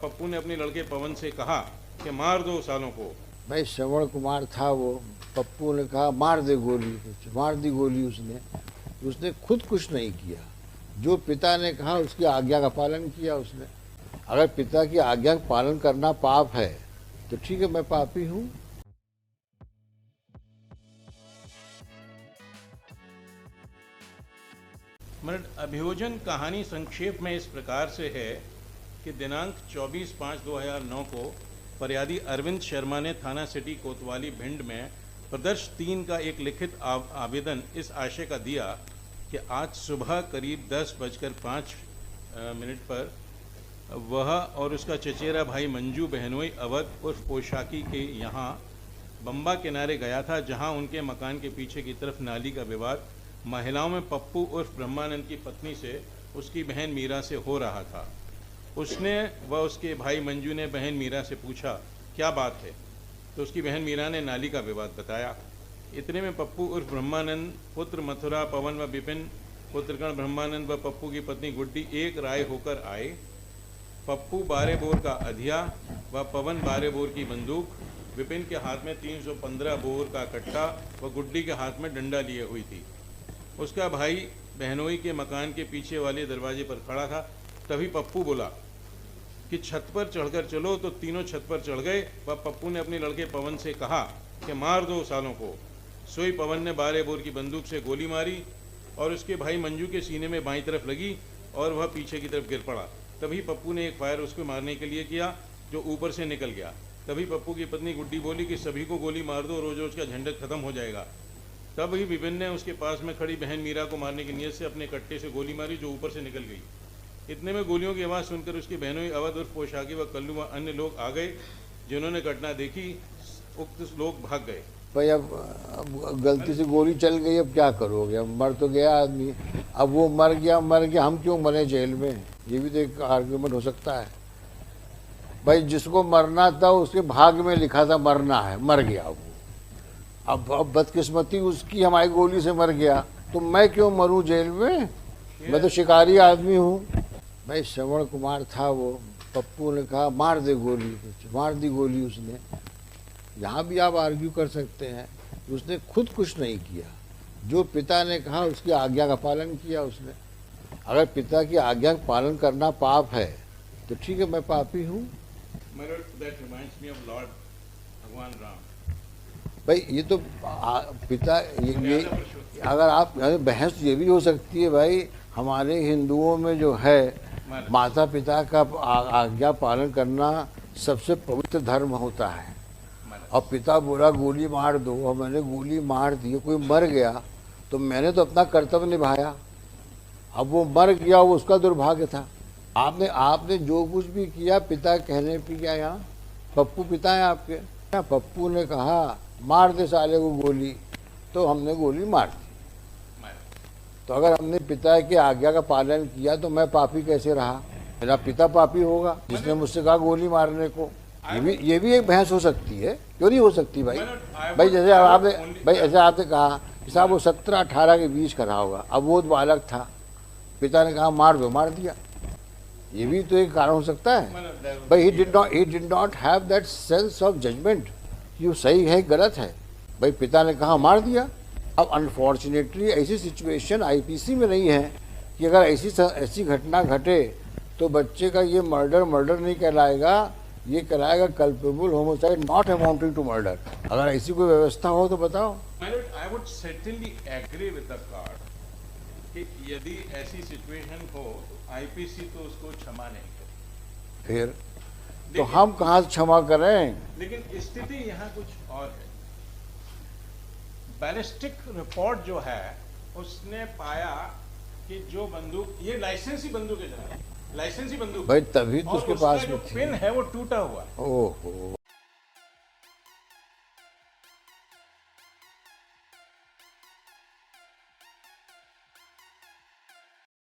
पप्पू ने अपने लड़के पवन से कहा कि मार दो सालों को। भाई श्रवण कुमार था वो, पप्पू ने कहा मार दे गोली, मार दी गोली उसने खुद कुछ नहीं किया। जो पिता ने कहा उसकी आज्ञा का पालन किया उसने। अगर पिता की आज्ञा का पालन करना पाप है तो ठीक है, मैं पापी हूँ। अभियोजन कहानी संक्षेप में इस प्रकार से है कि दिनांक 24/5/2009 को फरियादी अरविंद शर्मा ने थाना सिटी कोतवाली भिंड में प्रदर्श 3 का एक लिखित आवेदन इस आशय का दिया कि आज सुबह करीब 10:05 पर वह और उसका चचेरा भाई मंजू बहनोई अवध उर्फ पोशाकी के यहाँ बम्बा किनारे गया था, जहाँ उनके मकान के पीछे की तरफ नाली का विवाद महिलाओं में पप्पू उर्फ ब्रह्मानंद की पत्नी से उसकी बहन मीरा से हो रहा था। उसने व उसके भाई मंजू ने बहन मीरा से पूछा क्या बात है, तो उसकी बहन मीरा ने नाली का विवाद बताया। इतने में पप्पू उर्फ ब्रह्मानंद पुत्र मथुरा पवन व विपिन पुत्रगण ब्रह्मानंद व पप्पू की पत्नी गुड्डी एक राय होकर आए। पप्पू 12 बोर का अधिया व पवन 12 बोर की बंदूक, विपिन के हाथ में 315 बोर का कट्टा व गुड्डी के हाथ में डंडा लिए हुई थी। उसका भाई बहनोई के मकान के पीछे वाले दरवाजे पर खड़ा था। तभी पप्पू बोला कि छत पर चढ़कर चलो, तो तीनों छत पर चढ़ गए। वह पप्पू ने अपने लड़के पवन से कहा कि मार दो सालों को। सोई पवन ने 12 बोर की बंदूक से गोली मारी और उसके भाई मंजू के सीने में बाईं तरफ लगी और वह पीछे की तरफ गिर पड़ा। तभी पप्पू ने एक फायर उसको मारने के लिए किया जो ऊपर से निकल गया। तभी पप्पू की पत्नी गुड्डी बोली कि सभी को गोली मार दो, रोज रोज का झंझट खत्म हो जाएगा। तब ही विपिन ने उसके पास में खड़ी बहन मीरा को मारने की नीयत से अपने कट्टे से गोली मारी जो ऊपर से निकल गई। इतने में गोलियों की आवाज़ सुनकर उसकी बहनों अवध और पोशाकी व कल्लू व अन्य लोग आ गए। जिन्होंने घटना देखी उक्त लोग भाग गए। भाई अब गलती से गोली चल गई, अब क्या करोगे? अब मर तो गया आदमी, अब वो मर गया, हम क्यों मरे जेल में? ये भी तो एक आर्गुमेंट हो सकता है। भाई जिसको मरना था उसके भाग्य में लिखा था मरना है, मर गया वो। अब बदकिस्मती उसकी, हमारी गोली से मर गया, तो मैं क्यों मरूं जेल में? मैं तो शिकारी आदमी हूँ। भाई श्रवण कुमार था वो, पप्पू ने कहा मार दे गोली, मार दी गोली उसने। यहाँ भी आप आर्ग्यू कर सकते हैं, उसने खुद कुछ नहीं किया। जो पिता ने कहा उसकी आज्ञा का पालन किया उसने। अगर पिता की आज्ञा का पालन करना पाप है तो ठीक है, मैं पापी हूँ। भाई ये तो पिता ये अगर आप बहस ये भी हो सकती है भाई, हमारे हिंदुओं में जो है माता पिता का आज्ञा पालन करना सबसे पवित्र धर्म होता है। और पिता बोला गोली मार दो और मैंने गोली मार दी, कोई मर गया तो मैंने तो अपना कर्तव्य निभाया। अब वो मर गया, वो उसका दुर्भाग्य था। आपने जो कुछ भी किया पिता कहने पे किया। यहाँ पप्पू पिता है आपके। पप्पू ने कहा मार दे साले को गोली, तो हमने गोली मार दी। तो अगर हमने पिता की आज्ञा का पालन किया तो मैं पापी कैसे रहा? मेरा पिता पापी होगा जिसने मुझसे कहा गोली मारने को। ये भी एक बहस हो सकती है, क्यों नहीं हो सकती भाई? जैसे आपने कहा कि साहब वो 17-18 के बीच का रहा होगा, अब वो बालक था, पिता ने कहा मार दो, मार दिया। ये भी तो एक कारण हो सकता है भाई। He did not have that sense of judgement, ये सही है गलत है। भाई पिता ने कहा मार दिया। अब अनफॉर्चुनेटली ऐसी सिचुएशन आईपीसी में नहीं है कि अगर ऐसी घटना घटे तो बच्चे का ये मर्डर नहीं कहलाएगा, ये कहलाएगा culpable homicide not amounting to murder. अगर ऐसी कोई व्यवस्था हो तो बताओ। I would certainly agree with the court कि यदि ऐसी सिचुएशन हो तो आईपीसी तो उसको क्षमा नहीं करे। फिर तो हम कहाँ से क्षमा करें? लेकिन स्थिति यहाँ कुछ और है। बैलिस्टिक रिपोर्ट जो है उसने पाया कि जो बंदूक, ये लाइसेंसी बंदूक है, लाइसेंसी बंदूक भाई, तभी तो उसके पास में पिन है वो टूटा हुआ। ओहो।